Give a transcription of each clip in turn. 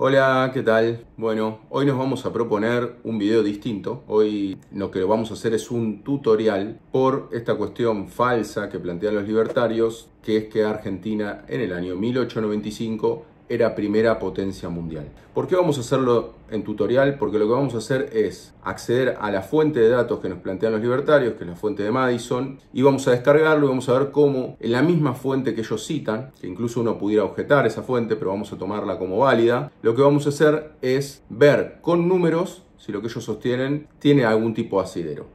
Hola, ¿qué tal? Bueno, hoy nos vamos a proponer un video distinto. Hoy lo que vamos a hacer es un tutorial por esta cuestión falsa que plantean los libertarios, que es que Argentina en el año 1895 era primera potencia mundial. ¿Por qué vamos a hacerlo en tutorial? Porque lo que vamos a hacer es acceder a la fuente de datos que nos plantean los libertarios, que es la fuente de Madison, y vamos a descargarlo y vamos a ver cómo en la misma fuente que ellos citan, que incluso uno pudiera objetar esa fuente, pero vamos a tomarla como válida, lo que vamos a hacer es ver con números si lo que ellos sostienen tiene algún tipo de asidero.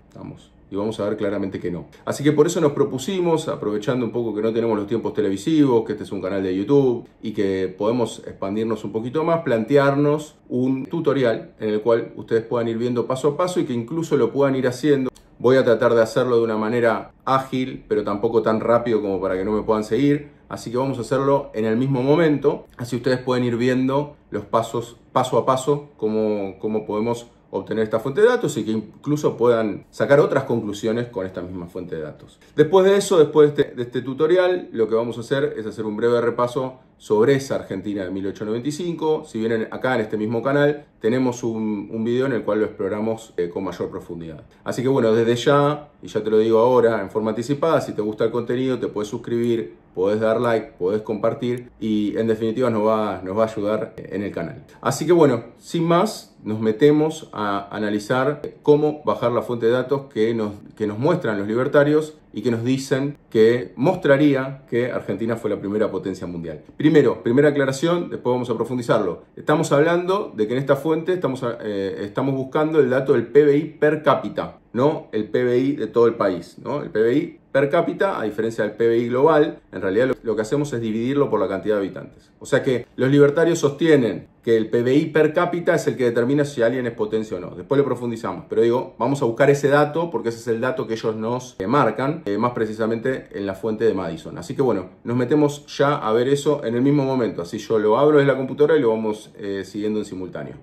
Y vamos a ver claramente que no. Así que por eso nos propusimos, aprovechando un poco que no tenemos los tiempos televisivos, que este es un canal de YouTube y que podemos expandirnos un poquito más, plantearnos un tutorial en el cual ustedes puedan ir viendo paso a paso y que incluso lo puedan ir haciendo. Voy a tratar de hacerlo de una manera ágil, pero tampoco tan rápido como para que no me puedan seguir. Así que vamos a hacerlo en el mismo momento, así ustedes pueden ir viendo los pasos, paso a paso, cómo podemos obtener esta fuente de datos y que incluso puedan sacar otras conclusiones con esta misma fuente de datos. Después de eso, después de este tutorial, lo que vamos a hacer es hacer un breve repaso sobre esa Argentina de 1895. Si vienen acá en este mismo canal, tenemos un video en el cual lo exploramos con mayor profundidad. Así que bueno, desde ya, y ya te lo digo ahora en forma anticipada, si te gusta el contenido, te puedes suscribir, podés dar like, podés compartir y en definitiva nos va a ayudar en el canal. Así que bueno, sin más, nos metemos a analizar cómo bajar la fuente de datos que nos muestran los libertarios y que nos dicen que mostraría que Argentina fue la primera potencia mundial. Primero, primera aclaración, después vamos a profundizarlo. Estamos hablando de que en esta fuente estamos buscando el dato del PBI per cápita, no el PBI de todo el país, ¿no? El PBI per cápita, a diferencia del PBI global, en realidad lo que hacemos es dividirlo por la cantidad de habitantes. O sea que los libertarios sostienen que el PBI per cápita es el que determina si alguien es potencia o no. Después lo profundizamos, pero digo, vamos a buscar ese dato porque ese es el dato que ellos nos marcan, más precisamente en la fuente de Madison. Así que bueno, nos metemos ya a ver eso en el mismo momento. Así yo lo abro desde la computadora y lo vamos siguiendo en simultáneo.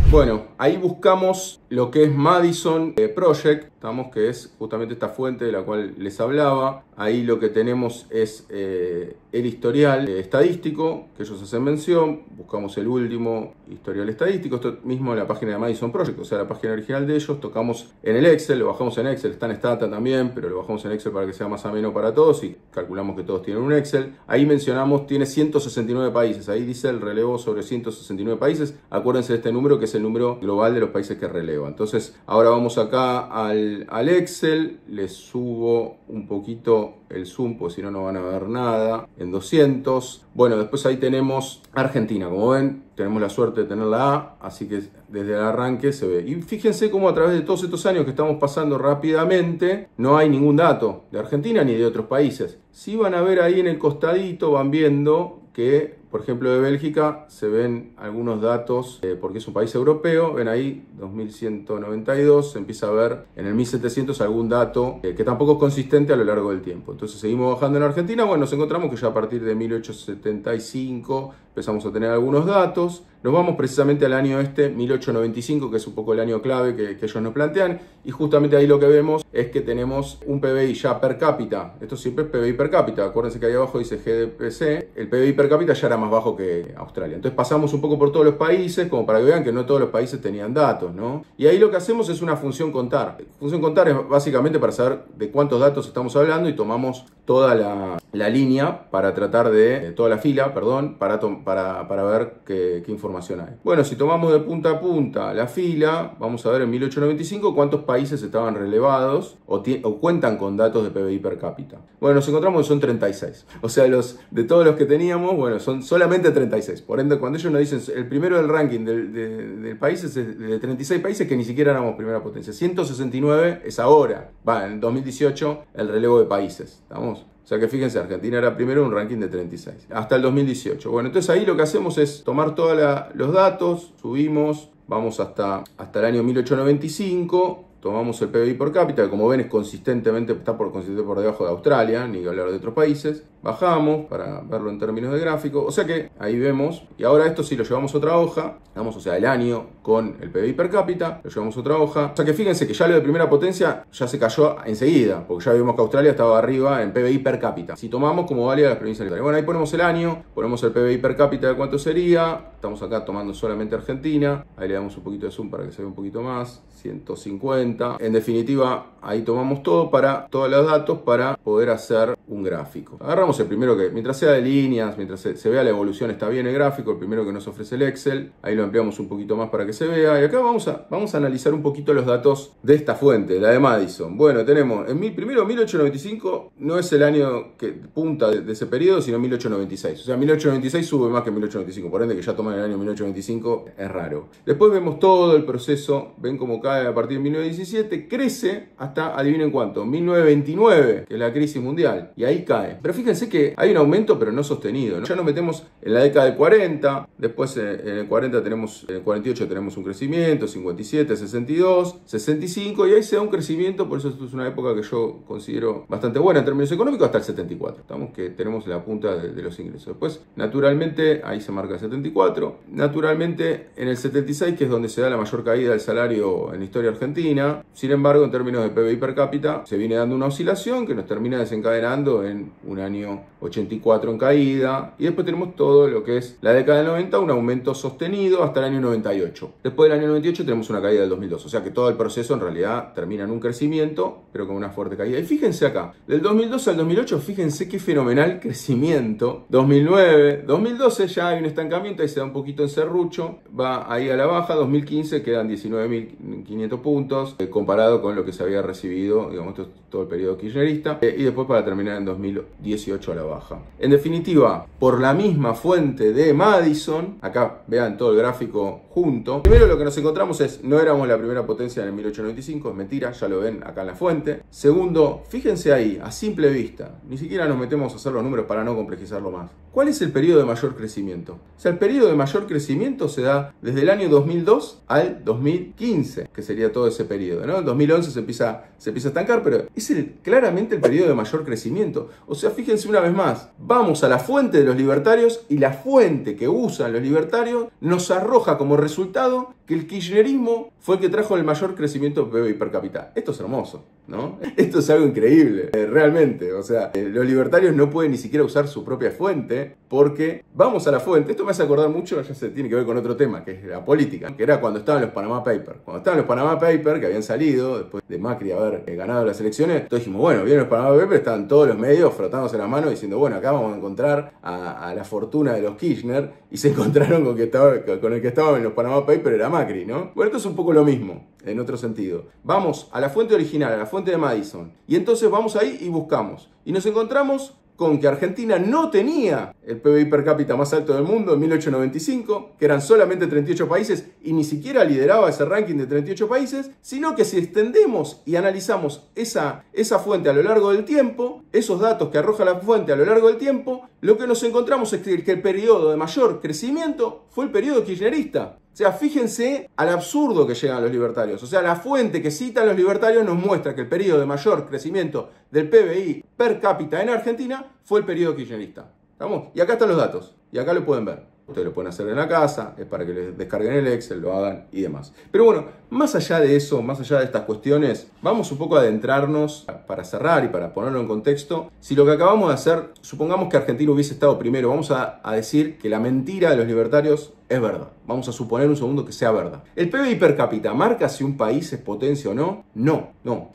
Bueno, ahí buscamos lo que es Madison Project, que es justamente esta fuente de la cual les hablaba. Ahí lo que tenemos es el historial estadístico que ellos hacen mención. Buscamos el último historial estadístico, esto mismo en la página de Madison Project, o sea, la página original de ellos. Tocamos en el Excel, lo bajamos en Excel, está en Stata también, pero lo bajamos en Excel para que sea más ameno para todos y calculamos que todos tienen un Excel. Ahí mencionamos, tiene 169 países, ahí dice el relevo sobre 169 países. Acuérdense de este número que es el número global de los países que releva. Entonces, ahora vamos acá al Excel, les subo un poquito el zoom, pues si no, no van a ver nada, en 200. Bueno, después ahí tenemos Argentina, como ven, tenemos la suerte de tener la A, así que desde el arranque se ve. Y fíjense cómo a través de todos estos años que estamos pasando rápidamente, no hay ningún dato de Argentina ni de otros países. Si van a ver ahí en el costadito, van viendo que, por ejemplo, de Bélgica se ven algunos datos, porque es un país europeo. Ven ahí, 2192, se empieza a ver en el 1700 algún dato que tampoco es consistente a lo largo del tiempo. Entonces seguimos bajando en Argentina. Bueno, nos encontramos que ya a partir de 1875 empezamos a tener algunos datos. Nos vamos precisamente al año 1895, que es un poco el año clave que ellos nos plantean. Y justamente ahí lo que vemos es que tenemos un PBI ya per cápita. Esto siempre es PBI per cápita. Acuérdense que ahí abajo dice GDPC. El PBI per cápita ya era más bajo que Australia. Entonces pasamos un poco por todos los países, como para que vean que no todos los países tenían datos, ¿no? Y ahí lo que hacemos es una función contar. Función contar es básicamente para saber de cuántos datos estamos hablando y tomamos toda la línea para tratar de, toda la fila, perdón, para ver qué información hay. Bueno, si tomamos de punta a punta la fila, vamos a ver en 1895 cuántos países estaban relevados o cuentan con datos de PBI per cápita. Bueno, nos encontramos que son 36. O sea, de todos los que teníamos, bueno, son solamente 36. Por ende, cuando ellos nos dicen el primero del ranking del país es de 36 países que ni siquiera éramos primera potencia. 169 es ahora, en 2018, el relevo de países. ¿Estamos? O sea que fíjense, Argentina era primero en un ranking de 36, hasta el 2018. Bueno, entonces ahí lo que hacemos es tomar todos los datos, subimos, vamos hasta el año 1895, tomamos el PBI por cápita, que como ven es consistente por debajo de Australia, ni que hablar de otros países. bajamos para verlo en términos de gráfico, o sea que ahí vemos, y ahora esto si lo llevamos a otra hoja, vamos, o sea, el año con el PBI per cápita, lo llevamos a otra hoja, o sea que fíjense que ya lo de primera potencia ya se cayó enseguida, porque ya vimos que Australia estaba arriba en PBI per cápita. Si tomamos como válida las provincias libertarias, bueno, ahí ponemos el año, ponemos el PBI per cápita de cuánto sería, estamos acá tomando solamente Argentina, ahí le damos un poquito de zoom para que se vea un poquito más, 150, en definitiva ahí tomamos todo para todos los datos para poder hacer un gráfico. Agarramos el primero que, mientras sea de líneas, mientras se vea la evolución está bien el gráfico, el primero que nos ofrece el Excel, ahí lo ampliamos un poquito más para que se vea, y acá vamos a analizar un poquito los datos de esta fuente, la de Madison. Bueno, tenemos, primero 1895 no es el año que punta de ese periodo, sino 1896, o sea 1896 sube más que 1895, por ende que ya toman el año 1895 es raro. Después vemos todo el proceso, ven cómo cae a partir de 1917, crece hasta, adivinen cuánto, 1929, que es la crisis mundial, y ahí cae. Pero fíjense que hay un aumento pero no sostenido, ¿no? Ya nos metemos en la década del 40, después en el 40 tenemos, en el 48 tenemos un crecimiento, 57, 62, 65, y ahí se da un crecimiento, por eso esto es una época que yo considero bastante buena en términos económicos, hasta el 74, estamos que tenemos la punta de los ingresos. Después, naturalmente, ahí se marca el 74, naturalmente en el 76, que es donde se da la mayor caída del salario en la historia argentina, sin embargo, en términos de PBI per cápita, se viene dando una oscilación que nos termina desencadenando en un año 84 en caída, y después tenemos todo lo que es la década del 90, un aumento sostenido hasta el año 98. Después del año 98 tenemos una caída del 2002, o sea que todo el proceso en realidad termina en un crecimiento, pero con una fuerte caída. Y fíjense acá, del 2002 al 2008, fíjense qué fenomenal crecimiento. 2009, 2012 ya hay un estancamiento, ahí se da un poquito en serrucho, va ahí a la baja. 2015 quedan 19.500 puntos, comparado con lo que se había recibido, digamos, todo el periodo kirchnerista, y después para terminar en 2018 a la baja. En definitiva, por la misma fuente de Madison, acá vean todo el gráfico junto, primero lo que nos encontramos es, no éramos la primera potencia en el 1895, es mentira, ya lo ven acá en la fuente. Segundo, fíjense ahí, a simple vista, ni siquiera nos metemos a hacer los números para no complejizarlo más. ¿Cuál es el periodo de mayor crecimiento? O sea, el periodo de mayor crecimiento se da desde el año 2002 al 2015, que sería todo ese periodo, ¿no? En 2011 se empieza a estancar, pero es claramente el periodo de mayor crecimiento. O sea, fíjense una vez más, vamos a la fuente de los libertarios y la fuente que usan los libertarios nos arroja como resultado que el kirchnerismo fue el que trajo el mayor crecimiento de PBI per cápita. Esto es hermoso, ¿no? Esto es algo increíble, realmente. O sea, los libertarios no pueden ni siquiera usar su propia fuente porque vamos a la fuente. Esto me hace acordar mucho, ya se tiene que ver con otro tema, que es la política, que era cuando estaban los Panama Papers. Cuando estaban los Panama Papers, que habían salido después de Macri haber ganado las elecciones, todos dijimos, bueno, vienen los Panama Papers, estaban todos los medios frotándose la mano diciendo, bueno, acá vamos a encontrar a la fortuna de los Kirchner, y se encontraron con el que estaba en los Panama Papers era Macri, ¿no? Bueno, esto es un poco lo mismo, en otro sentido. Vamos a la fuente original, a la fuente de Madison, y entonces vamos ahí y buscamos. Y nos encontramos con que Argentina no tenía el PBI per cápita más alto del mundo en 1895, que eran solamente 38 países y ni siquiera lideraba ese ranking de 38 países, sino que si extendemos y analizamos esa fuente a lo largo del tiempo, esos datos que arroja la fuente a lo largo del tiempo, lo que nos encontramos es que el periodo de mayor crecimiento fue el periodo kirchnerista. O sea, fíjense al absurdo que llegan los libertarios. O sea, la fuente que citan los libertarios nos muestra que el periodo de mayor crecimiento del PBI per cápita en Argentina fue el periodo kirchnerista. ¿Estamos? Y acá están los datos. Y acá lo pueden ver. Ustedes lo pueden hacer en la casa, es para que les descarguen el Excel, lo hagan y demás. Pero bueno, más allá de eso, más allá de estas cuestiones, vamos un poco a adentrarnos para cerrar y para ponerlo en contexto. Si lo que acabamos de hacer, supongamos que Argentina hubiese estado primero, vamos a decir que la mentira de los libertarios es verdad. Vamos a suponer un segundo que sea verdad. ¿El PBI per cápita marca si un país es potencia o no? No.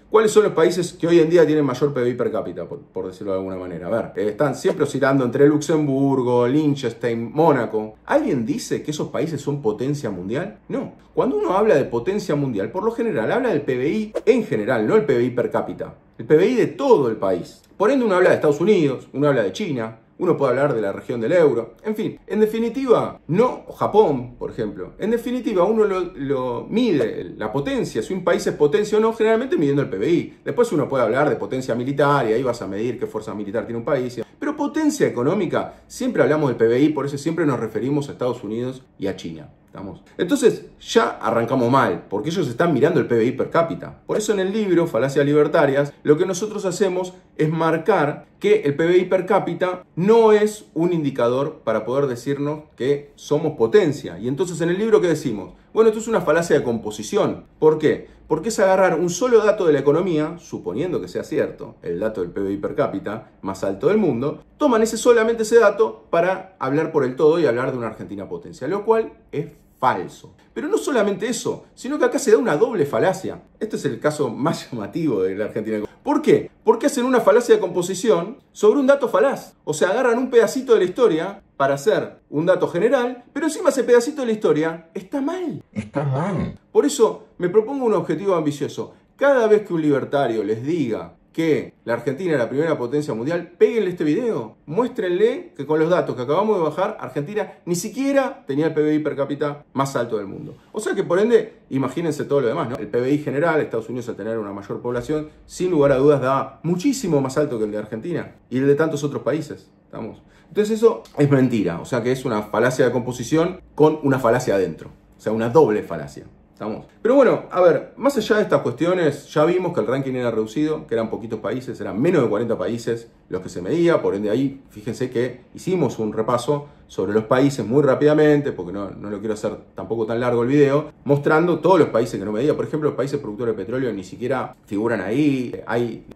¿Cuáles son los países que hoy en día tienen mayor PBI per cápita, por decirlo de alguna manera? A ver, están siempre oscilando entre Luxemburgo, Liechtenstein, Mónaco. ¿Alguien dice que esos países son potencia mundial? No. Cuando uno habla de potencia mundial, por lo general habla del PBI en general, no el PBI per cápita. El PBI de todo el país. Por ende uno habla de Estados Unidos, uno habla de China, uno puede hablar de la región del euro, en fin, en definitiva, no Japón, por ejemplo, en definitiva uno lo mide, la potencia, si un país es potencia o no, generalmente midiendo el PBI. Después uno puede hablar de potencia militar y ahí vas a medir qué fuerza militar tiene un país. Pero potencia económica, siempre hablamos del PBI, por eso siempre nos referimos a Estados Unidos y a China. ¿Estamos? Entonces ya arrancamos mal, porque ellos están mirando el PBI per cápita. Por eso en el libro Falacias Libertarias, lo que nosotros hacemos es marcar que el PBI per cápita no es un indicador para poder decirnos que somos potencia. Y entonces en el libro, ¿qué decimos? Bueno, esto es una falacia de composición. ¿Por qué? Porque es agarrar un solo dato de la economía, suponiendo que sea cierto, el dato del PBI per cápita más alto del mundo, toman solamente ese dato para hablar por el todo y hablar de una Argentina potencia, lo cual es falso. Pero no solamente eso, sino que acá se da una doble falacia. Este es el caso más llamativo de la Argentina. ¿Por qué? Porque hacen una falacia de composición sobre un dato falaz. O sea, agarran un pedacito de la historia para hacer un dato general, pero encima ese pedacito de la historia está mal. Está mal. Por eso me propongo un objetivo ambicioso. Cada vez que un libertario les diga que la Argentina es la primera potencia mundial, péguenle este video, muéstrenle que con los datos que acabamos de bajar, Argentina ni siquiera tenía el PBI per cápita más alto del mundo. O sea que por ende, imagínense todo lo demás, ¿no? El PBI general, Estados Unidos al tener una mayor población, sin lugar a dudas da muchísimo más alto que el de Argentina y el de tantos otros países. ¿Estamos? Entonces eso es mentira, o sea que es una falacia de composición con una falacia adentro, o sea una doble falacia. ¿Estamos? Pero bueno, a ver, más allá de estas cuestiones, ya vimos que el ranking era reducido, que eran poquitos países, eran menos de 40 países los que se medía, por ende ahí, fíjense que hicimos un repaso sobre los países muy rápidamente, porque no lo quiero hacer tampoco tan largo el video, mostrando todos los países que no medía. Por ejemplo, los países productores de petróleo ni siquiera figuran ahí,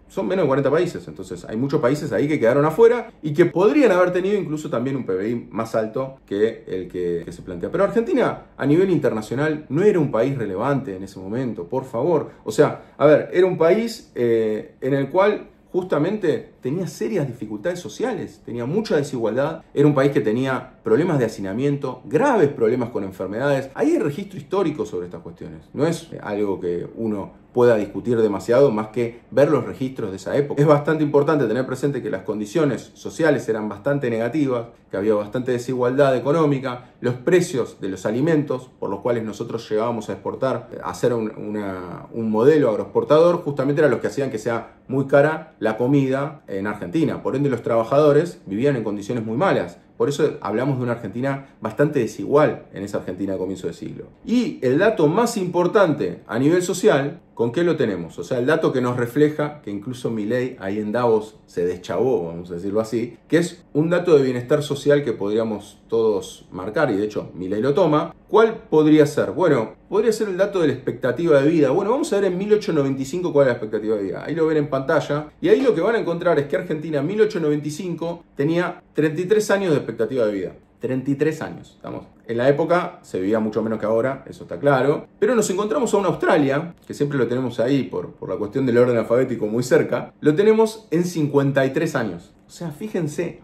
son menos de 40 países, entonces hay muchos países ahí que quedaron afuera y que podrían haber tenido incluso también un PBI más alto que el que se plantea. Pero Argentina, a nivel internacional, no era un país relevante en ese momento, por favor. O sea, a ver, era un país en el cual justamente tenía serias dificultades sociales, tenía mucha desigualdad, era un país que tenía problemas de hacinamiento, graves problemas con enfermedades. Ahí hay registro histórico sobre estas cuestiones, no es algo que uno pueda discutir demasiado más que ver los registros de esa época. Es bastante importante tener presente que las condiciones sociales eran bastante negativas, que había bastante desigualdad económica, los precios de los alimentos por los cuales nosotros llegábamos a exportar, a hacer un modelo agroexportador, justamente eran los que hacían que sea muy cara la comida en Argentina. Por ende, los trabajadores vivían en condiciones muy malas. Por eso hablamos de una Argentina bastante desigual en esa Argentina de comienzo de siglo. Y el dato más importante a nivel social, ¿con qué lo tenemos? O sea, el dato que nos refleja, que incluso Milei ahí en Davos se deschavó, vamos a decirlo así, que es un dato de bienestar social que podríamos todos marcar, y de hecho Milei lo toma. ¿Cuál podría ser? Bueno, podría ser el dato de la expectativa de vida. Bueno, vamos a ver en 1895 cuál es la expectativa de vida. Ahí lo ven en pantalla. Y ahí lo que van a encontrar es que Argentina en 1895 tenía 33 años de expectativa de vida. 33 años, ¿estamos? En la época se vivía mucho menos que ahora, eso está claro. Pero nos encontramos a una Australia, que siempre lo tenemos ahí por la cuestión del orden alfabético muy cerca. Lo tenemos en 53 años. O sea, fíjense,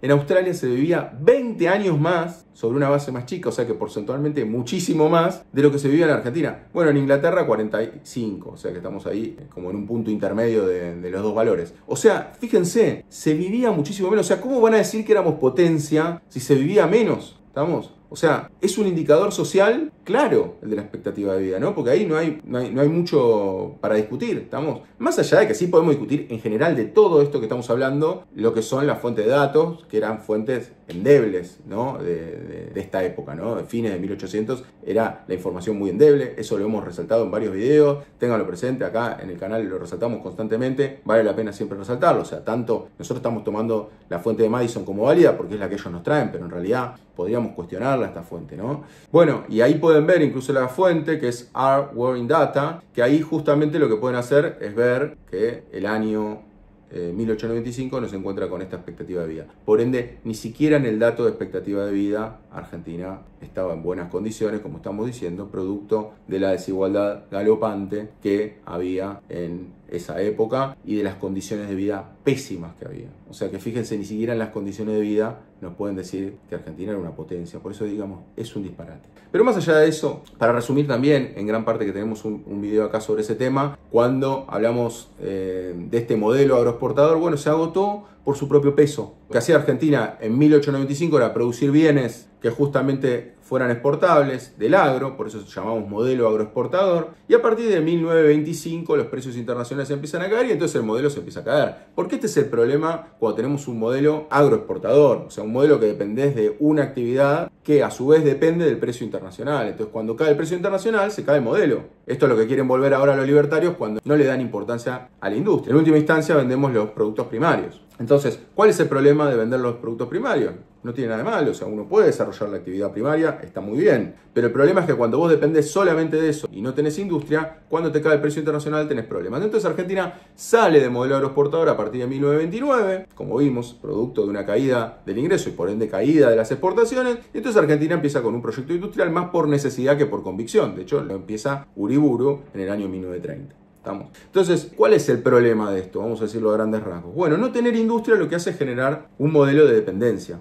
en Australia se vivía 20 años más sobre una base más chica, o sea que porcentualmente muchísimo más de lo que se vivía en Argentina. Bueno, en Inglaterra 45, o sea que estamos ahí como en un punto intermedio de los dos valores. O sea, fíjense, se vivía muchísimo menos. O sea, ¿cómo van a decir que éramos potencia si se vivía menos? ¿Estamos? O sea, es un indicador social claro el de la expectativa de vida, ¿no? Porque ahí no hay mucho para discutir, ¿estamos? Más allá de que sí podemos discutir en general de todo esto que estamos hablando, lo que son las fuentes de datos, que eran fuentes endebles, ¿no? De esta época, ¿no? De fines de 1800 era la información muy endeble, eso lo hemos resaltado en varios videos, ténganlo presente, acá en el canal lo resaltamos constantemente, vale la pena siempre resaltarlo, o sea, tanto nosotros estamos tomando la fuente de Madison como válida porque es la que ellos nos traen, pero en realidad podríamos cuestionarla esta fuente, ¿no? Bueno, y ahí pueden ver incluso la fuente que es Our War in Data, que ahí justamente lo que pueden hacer es ver que el año 1895 no se encuentra con esta expectativa de vida. Por ende, ni siquiera en el dato de expectativa de vida Argentina estaba en buenas condiciones, como estamos diciendo, producto de la desigualdad galopante que había en esa época y de las condiciones de vida pésimas que había. O sea que fíjense, ni siquiera en las condiciones de vida nos pueden decir que Argentina era una potencia. Por eso, digamos, es un disparate. Pero más allá de eso, para resumir también, en gran parte que tenemos un video acá sobre ese tema, cuando hablamos de este modelo agroexportador, bueno, se agotó por su propio peso. Lo que hacía Argentina en 1895 era producir bienes que justamente fueran exportables del agro, por eso llamamos modelo agroexportador, y a partir de 1925 los precios internacionales empiezan a caer y entonces el modelo se empieza a caer. Porque este es el problema cuando tenemos un modelo agroexportador, o sea, un modelo que depende de una actividad que a su vez depende del precio internacional. Entonces, cuando cae el precio internacional, se cae el modelo. Esto es lo que quieren volver ahora los libertarios cuando no le dan importancia a la industria. En última instancia, vendemos los productos primarios. Entonces, ¿cuál es el problema de vender los productos primarios? No tiene nada de malo, o sea, uno puede desarrollar la actividad primaria, está muy bien. Pero el problema es que cuando vos dependés solamente de eso y no tenés industria, cuando te cae el precio internacional tenés problemas. Entonces Argentina sale de modelo agroexportador a partir de 1929, como vimos, producto de una caída del ingreso y por ende caída de las exportaciones. Y entonces Argentina empieza con un proyecto industrial más por necesidad que por convicción. De hecho, lo empieza Uriburu en el año 1930. Entonces, ¿cuál es el problema de esto? Vamos a decirlo a grandes rasgos. Bueno, no tener industria lo que hace es generar un modelo de dependencia.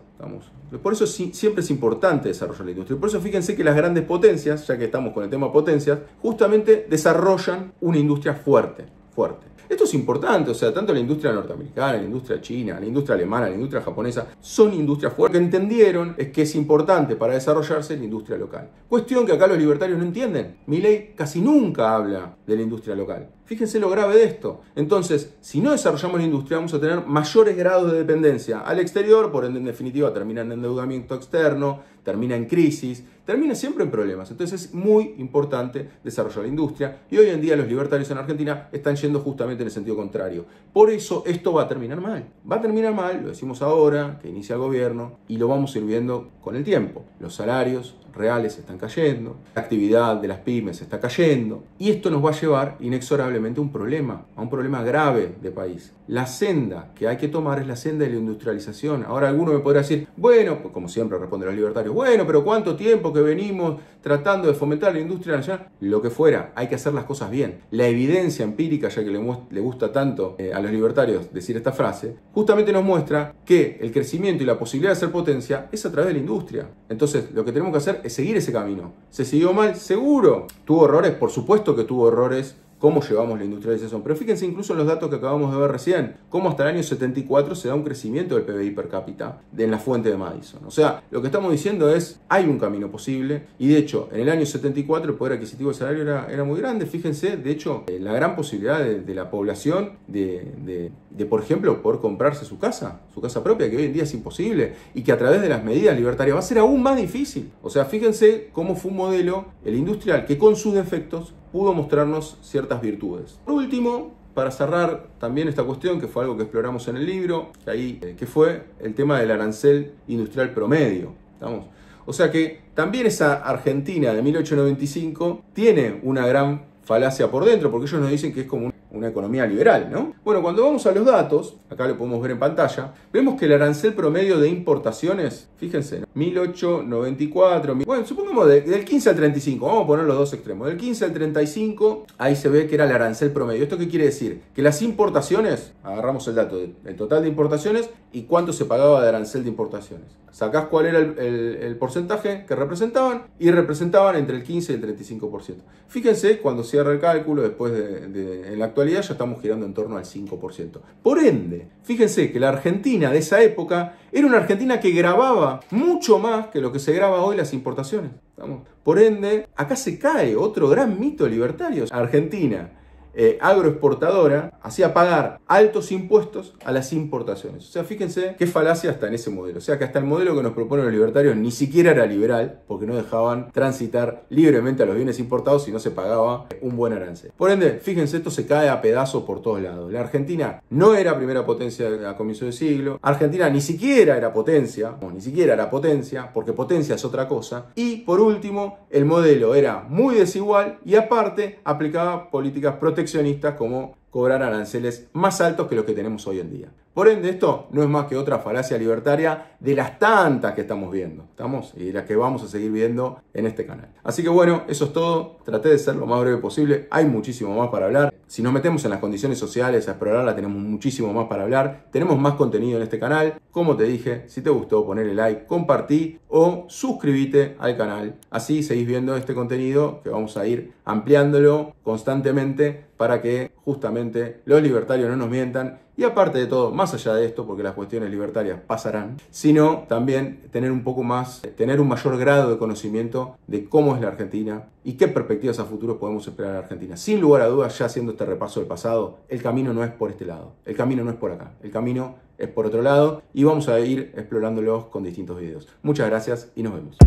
Por eso siempre es importante desarrollar la industria. Por eso fíjense que las grandes potencias, ya que estamos con el tema potencias, justamente desarrollan una industria fuerte. Esto es importante, o sea, tanto la industria norteamericana, la industria china, la industria alemana, la industria japonesa, son industrias fuertes. Lo que entendieron es que es importante para desarrollarse la industria local. Cuestión que acá los libertarios no entienden. Milei casi nunca habla de la industria local. Fíjense lo grave de esto. Entonces, si no desarrollamos la industria, vamos a tener mayores grados de dependencia al exterior, por ende, en definitiva, termina en endeudamiento externo, termina en crisis, termina siempre en problemas. Entonces es muy importante desarrollar la industria y hoy en día los libertarios en Argentina están yendo justamente en el sentido contrario. Por eso esto va a terminar mal. Va a terminar mal, lo decimos ahora, que inicia el gobierno y lo vamos a ir viendo con el tiempo. Los salarios reales están cayendo, la actividad de las pymes está cayendo y esto nos va a llevar inexorablemente a un problema grave de país. La senda que hay que tomar es la senda de la industrialización. Ahora alguno me podrá decir, bueno, pues como siempre responden los libertarios, bueno, pero ¿cuánto tiempo que venimos tratando de fomentar la industria nacional? Lo que fuera, hay que hacer las cosas bien. La evidencia empírica, ya que le gusta tanto a los libertarios decir esta frase, justamente nos muestra que el crecimiento y la posibilidad de ser potencia es a través de la industria. Entonces, lo que tenemos que hacer es seguir ese camino. ¿Se siguió mal? Seguro. ¿Tuvo errores? Por supuesto que tuvo errores. ¿Cómo llevamos la industrialización? Pero fíjense incluso en los datos que acabamos de ver recién, cómo hasta el año 74 se da un crecimiento del PBI per cápita en la fuente de Madison. O sea, lo que estamos diciendo es, hay un camino posible y de hecho, en el año 74 el poder adquisitivo del salario era muy grande. Fíjense, de hecho, la gran posibilidad de la población de, por ejemplo, poder comprarse su casa propia, que hoy en día es imposible y que a través de las medidas libertarias va a ser aún más difícil. O sea, fíjense cómo fue un modelo, el industrial, que con sus defectos pudo mostrarnos ciertas virtudes. Por último, para cerrar también esta cuestión, que fue algo que exploramos en el libro, que fue el tema del arancel industrial promedio. O sea que también esa Argentina de 1895 tiene una gran falacia por dentro, porque ellos nos dicen que es como una economía liberal, ¿no? Bueno, cuando vamos a los datos, acá lo podemos ver en pantalla, vemos que el arancel promedio de importaciones, fíjense, 1894, bueno, supongamos del 15 al 35, vamos a poner los dos extremos, del 15 al 35, ahí se ve que era el arancel promedio. ¿Esto qué quiere decir? Que las importaciones, agarramos el dato del total de importaciones y cuánto se pagaba de arancel de importaciones. Sacás cuál era el porcentaje que representaban y representaban entre el 15 y el 35%. Fíjense, cuando cierra el cálculo, después en la actualidad ya estamos girando en torno al 5%. Por ende, fíjense que la Argentina de esa época era una Argentina que grababa mucho más que lo que se graba hoy las importaciones. Por ende, acá se cae otro gran mito libertario. Argentina, agroexportadora, hacía pagar altos impuestos a las importaciones. O sea, fíjense qué falacia está en ese modelo. O sea, que hasta el modelo que nos proponen los libertarios ni siquiera era liberal, porque no dejaban transitar libremente a los bienes importados si no se pagaba un buen arancel. Por ende, fíjense, esto se cae a pedazos por todos lados. La Argentina no era primera potencia a comienzo de siglo. Argentina ni siquiera era potencia, porque potencia es otra cosa. Y por último, el modelo era muy desigual y aparte aplicaba políticas proteccionistas como cobrar aranceles más altos que los que tenemos hoy en día. Por ende, esto no es más que otra falacia libertaria de las tantas que estamos viendo, y de las que vamos a seguir viendo en este canal. Así que bueno, eso es todo. Traté de ser lo más breve posible. Hay muchísimo más para hablar. Si nos metemos en las condiciones sociales a explorarla, tenemos muchísimo más para hablar. Tenemos más contenido en este canal. Como te dije, si te gustó, ponle like, compartí o suscríbete al canal. Así seguís viendo este contenido que vamos a ir ampliándolo constantemente para que justamente los libertarios no nos mientan. Y aparte de todo, más allá de esto, porque las cuestiones libertarias pasarán, sino también tener un poco más, tener un mayor grado de conocimiento de cómo es la Argentina y qué perspectivas a futuro podemos esperar a la Argentina. Sin lugar a dudas, ya haciendo este repaso del pasado, el camino no es por este lado, el camino no es por acá, el camino es por otro lado y vamos a ir explorándolos con distintos videos. Muchas gracias y nos vemos.